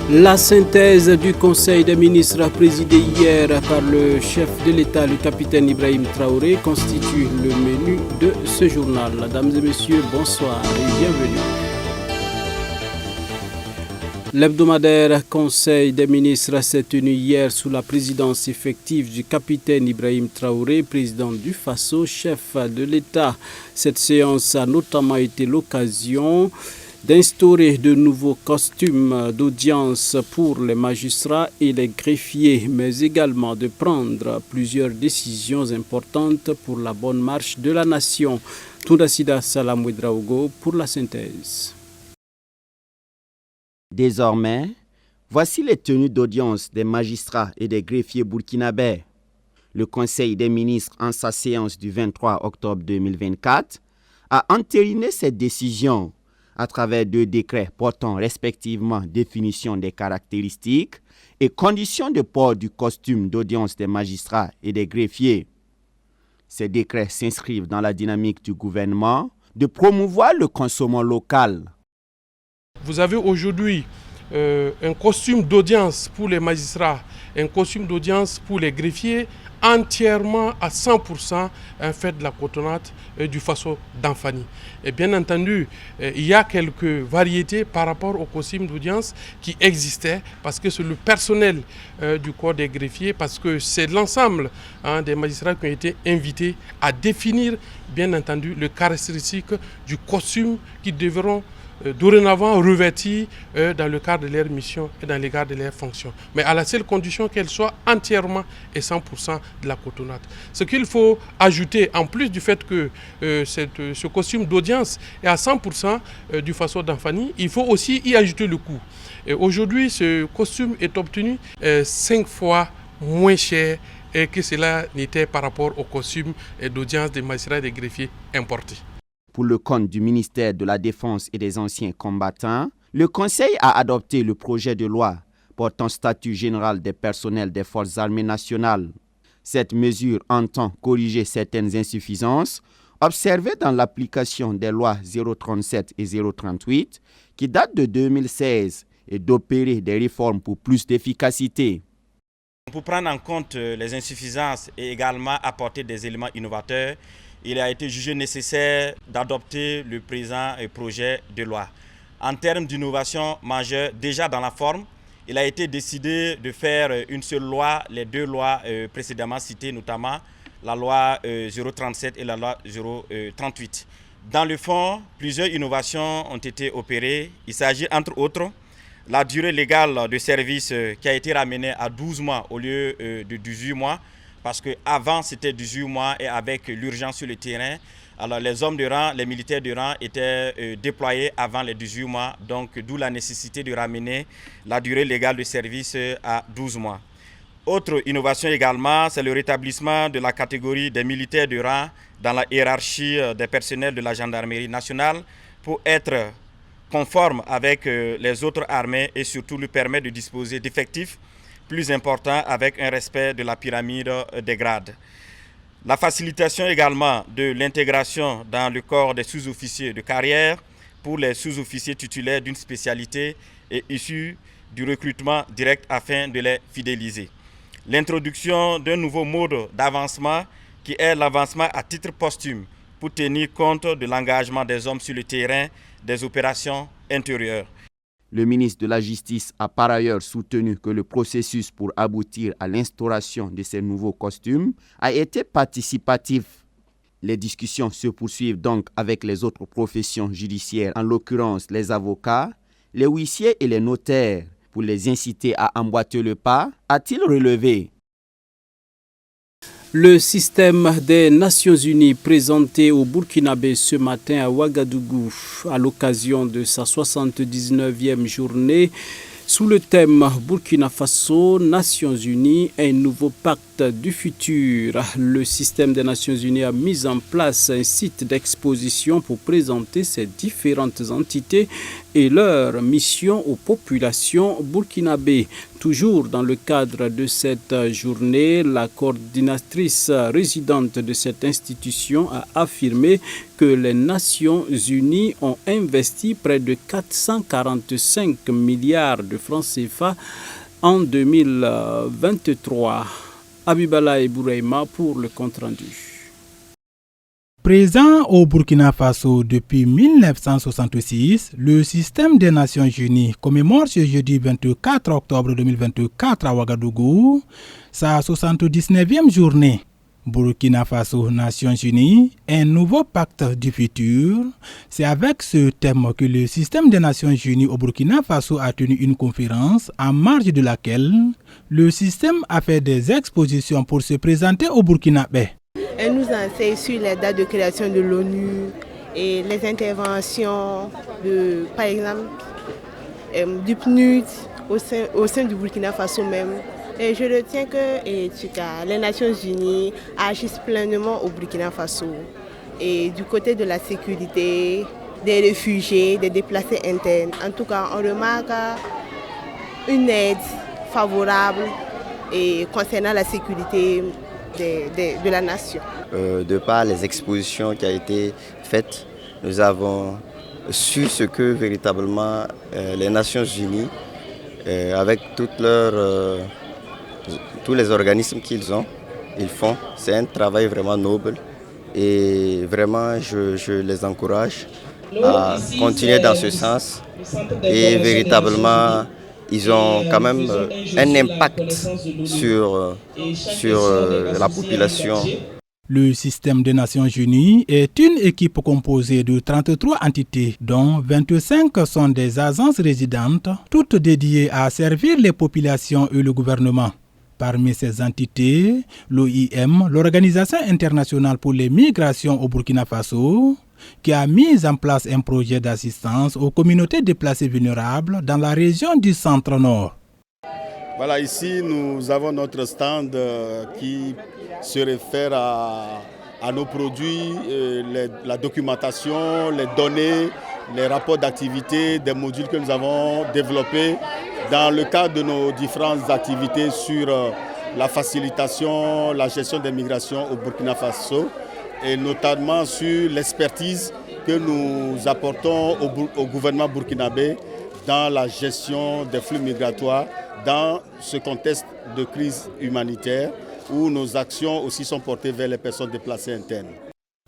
La synthèse du Conseil des ministres présidé hier par le chef de l'État, le capitaine Ibrahim Traoré, constitue le menu de ce journal. Mesdames et messieurs, bonsoir et bienvenue. L'hebdomadaire Conseil des ministres s'est tenu hier sous la présidence effective du capitaine Ibrahim Traoré, président du Faso, chef de l'État. Cette séance a notamment été l'occasion d'instaurer de nouveaux costumes d'audience pour les magistrats et les greffiers, mais également de prendre plusieurs décisions importantes pour la bonne marche de la nation. Toudasida Salam Ouedraogo pour la synthèse. Désormais, voici les tenues d'audience des magistrats et des greffiers burkinabés. Le Conseil des ministres, en sa séance du 23 octobre 2024, a entériné cette décision à travers 2 décrets portant respectivement définition des caractéristiques et conditions de port du costume d'audience des magistrats et des greffiers. Ces décrets s'inscrivent dans la dynamique du gouvernement de promouvoir le consommation local. Vous avez aujourd'hui un costume d'audience pour les magistrats, un costume d'audience pour les greffiers, entièrement à 100% un fait de la cotonnade du Faso d'Anfani. Et bien entendu, il y a quelques variétés par rapport au costume d'audience qui existaient, parce que c'est le personnel du corps des greffiers, parce que c'est l'ensemble des magistrats qui ont été invités à définir, bien entendu, les caractéristiques du costume qui devront dorénavant revêtis dans le cadre de leur mission et dans le cadre de leur fonction. Mais à la seule condition qu'elle soit entièrement et 100% de la cotonnade. Ce qu'il faut ajouter, en plus du fait que ce costume d'audience est à 100% du Faso d'Anfani, il faut aussi y ajouter le coût. Aujourd'hui, ce costume est obtenu 5 fois moins cher que cela n'était par rapport au costume d'audience des magistrats et des greffiers importés. Pour le compte du ministère de la Défense et des anciens combattants, le Conseil a adopté le projet de loi portant statut général des personnels des forces armées nationales. Cette mesure entend corriger certaines insuffisances observées dans l'application des lois 037 et 038 qui datent de 2016 et d'opérer des réformes pour plus d'efficacité. Pour prendre en compte les insuffisances et également apporter des éléments innovateurs, il a été jugé nécessaire d'adopter le présent projet de loi. En termes d'innovation majeure, déjà dans la forme, il a été décidé de faire une seule loi, les 2 lois précédemment citées, notamment la loi 037 et la loi 038. Dans le fond, plusieurs innovations ont été opérées. Il s'agit entre autres la durée légale de service qui a été ramenée à 12 mois au lieu de 18 mois. Parce qu'avant, c'était 18 mois et avec l'urgence sur le terrain, alors les hommes de rang, les militaires de rang étaient déployés avant les 18 mois. Donc, d'où la nécessité de ramener la durée légale de service à 12 mois. Autre innovation également, c'est le rétablissement de la catégorie des militaires de rang dans la hiérarchie des personnels de la gendarmerie nationale pour être conforme avec les autres armées et surtout lui permettre de disposer d'effectifs plus important avec un respect de la pyramide des grades. La facilitation également de l'intégration dans le corps des sous-officiers de carrière pour les sous-officiers titulaires d'une spécialité et issus du recrutement direct afin de les fidéliser. L'introduction d'un nouveau mode d'avancement qui est l'avancement à titre posthume pour tenir compte de l'engagement des hommes sur le terrain des opérations intérieures. Le ministre de la Justice a par ailleurs soutenu que le processus pour aboutir à l'instauration de ces nouveaux costumes a été participatif. Les discussions se poursuivent donc avec les autres professions judiciaires, en l'occurrence les avocats, les huissiers et les notaires, pour les inciter à emboîter le pas, a-t-il relevé. Le système des Nations Unies présenté au Burkinabé ce matin à Ouagadougou à l'occasion de sa 79e journée sous le thème Burkina Faso, Nations Unies, un nouveau pacte du futur. Le système des Nations Unies a mis en place un site d'exposition pour présenter ces différentes entités et leurs missions aux populations burkinabées. Toujours dans le cadre de cette journée, la coordinatrice résidente de cette institution a affirmé que les Nations Unies ont investi près de 445 milliards de francs CFA en 2023. Abibalaï Bouraima pour le compte-rendu. Présent au Burkina Faso depuis 1966, le système des Nations Unies commémore ce jeudi 24 octobre 2024 à Ouagadougou sa 79e journée. Burkina Faso, Nations Unies, un nouveau pacte du futur. C'est avec ce thème que le système des Nations Unies au Burkina Faso a tenu une conférence en marge de laquelle le système a fait des expositions pour se présenter au Burkinabé. Elle nous enseigne sur les dates de création de l'ONU et les interventions, par exemple, du PNUD au sein du Burkina Faso même. Et je retiens que les Nations Unies agissent pleinement au Burkina Faso. Et du côté de la sécurité, des réfugiés, des déplacés internes. En tout cas, on remarque une aide favorable et concernant la sécurité de la nation. De par les expositions qui ont été faites, nous avons su ce que véritablement les Nations Unies, avec tous les organismes qu'ils ont, ils font. C'est un travail vraiment noble et vraiment je les encourage à continuer dans ce sens et véritablement ils ont quand même un impact sur la population. Le système des Nations Unies est une équipe composée de 33 entités, dont 25 sont des agences résidentes, toutes dédiées à servir les populations et le gouvernement. Parmi ces entités, l'OIM, l'Organisation internationale pour les migrations au Burkina Faso, qui a mis en place un projet d'assistance aux communautés déplacées vulnérables dans la région du Centre-Nord. Voilà, ici nous avons notre stand qui se réfère à nos produits, la documentation, les données, les rapports d'activité, des modules que nous avons développés dans le cadre de nos différentes activités sur la facilitation, la gestion des migrations au Burkina Faso et notamment sur l'expertise que nous apportons au gouvernement burkinabé dans la gestion des flux migratoires dans ce contexte de crise humanitaire où nos actions aussi sont portées vers les personnes déplacées internes.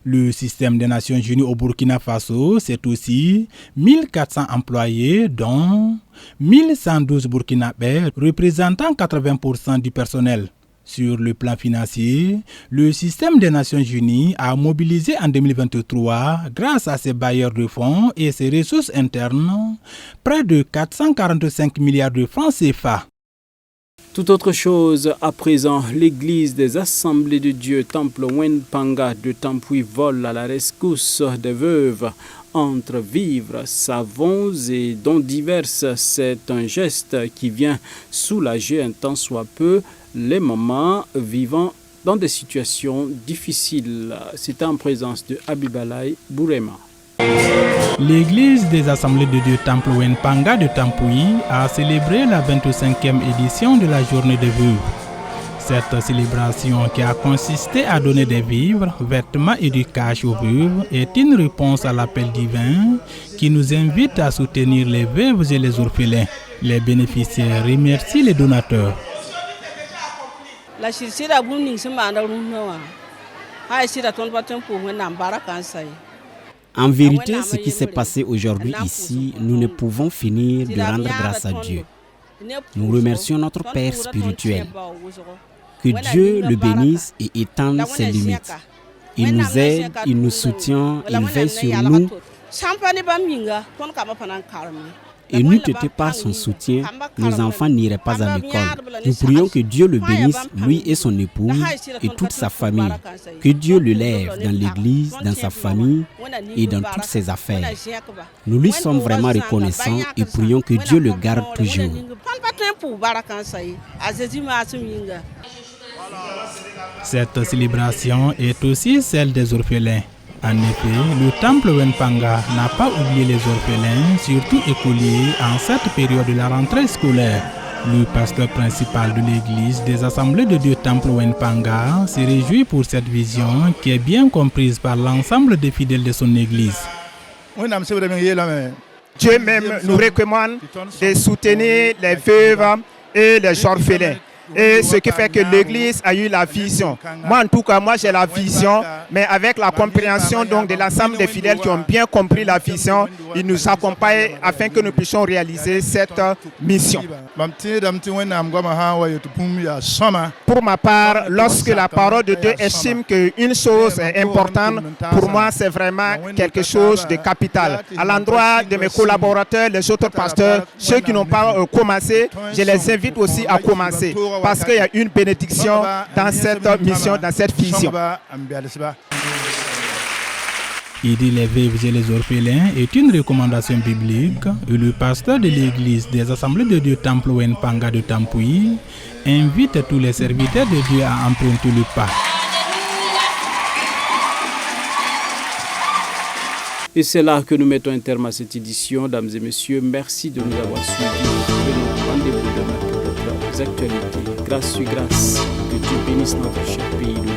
Le système des Nations Unies au Burkina Faso, c'est aussi 1400 employés, dont 1112 Burkinabés, représentant 80% du personnel. Sur le plan financier, le système des Nations Unies a mobilisé en 2023, grâce à ses bailleurs de fonds et ses ressources internes, près de 445 milliards de francs CFA. Tout autre chose, à présent, l'église des Assemblées de Dieu, Temple Wenpanga de Tampoui vole à la rescousse des veuves entre vivres, savons et dons diverses. C'est un geste qui vient soulager un tant soit peu les mamans vivant dans des situations difficiles. C'est en présence de Abibalaï Bouraima. L'église des Assemblées de Dieu Temple Wenpanga de Tampoui a célébré la 25e édition de la journée des veuves. Cette célébration qui a consisté à donner des vivres, vêtements et du cash aux veuves est une réponse à l'appel divin qui nous invite à soutenir les veuves et les orphelins. Les bénéficiaires remercient les donateurs. En vérité, ce qui s'est passé aujourd'hui ici, nous ne pouvons finir de rendre grâce à Dieu. Nous remercions notre Père spirituel. Que Dieu le bénisse et étende ses limites. Il nous aide, il nous soutient, il veille sur nous. Et n'eût été par son soutien, nos enfants n'iraient pas à l'école. Nous prions que Dieu le bénisse, lui et son épouse, et toute sa famille. Que Dieu le lève dans l'église, dans sa famille et dans toutes ses affaires. Nous lui sommes vraiment reconnaissants et prions que Dieu le garde toujours. Cette célébration est aussi celle des orphelins. En effet, le temple Wenpanga n'a pas oublié les orphelins, surtout écoliers, en cette période de la rentrée scolaire. Le pasteur principal de l'église des Assemblées de Dieu Temple Wenpanga se réjouit pour cette vision qui est bien comprise par l'ensemble des fidèles de son église. Dieu même nous recommande de soutenir les veuves et les orphelins. Et ce qui fait que l'Église a eu la vision. Moi, en tout cas, j'ai la vision, mais avec la compréhension donc de l'ensemble des fidèles qui ont bien compris la vision, ils nous accompagnent afin que nous puissions réaliser cette mission. Pour ma part, lorsque la parole de Dieu estime qu'une chose est importante, pour moi, c'est vraiment quelque chose de capital. À l'endroit de mes collaborateurs, les autres pasteurs, ceux qui n'ont pas commencé, je les invite aussi à commencer. Parce qu'il y a une bénédiction dans cette mission, dans cette vision. Aider les veuves et les orphelins est une recommandation biblique et le pasteur de l'église des Assemblées de Dieu Temple Wenpanga de Tampuy invite tous les serviteurs de Dieu à emprunter le pas. Et c'est là que nous mettons un terme à cette édition. Dames et messieurs, merci de nous avoir suivis. Rendez-vous demain pour d'autres actualités. Grâce sur grâce. Que Dieu bénisse notre cher pays.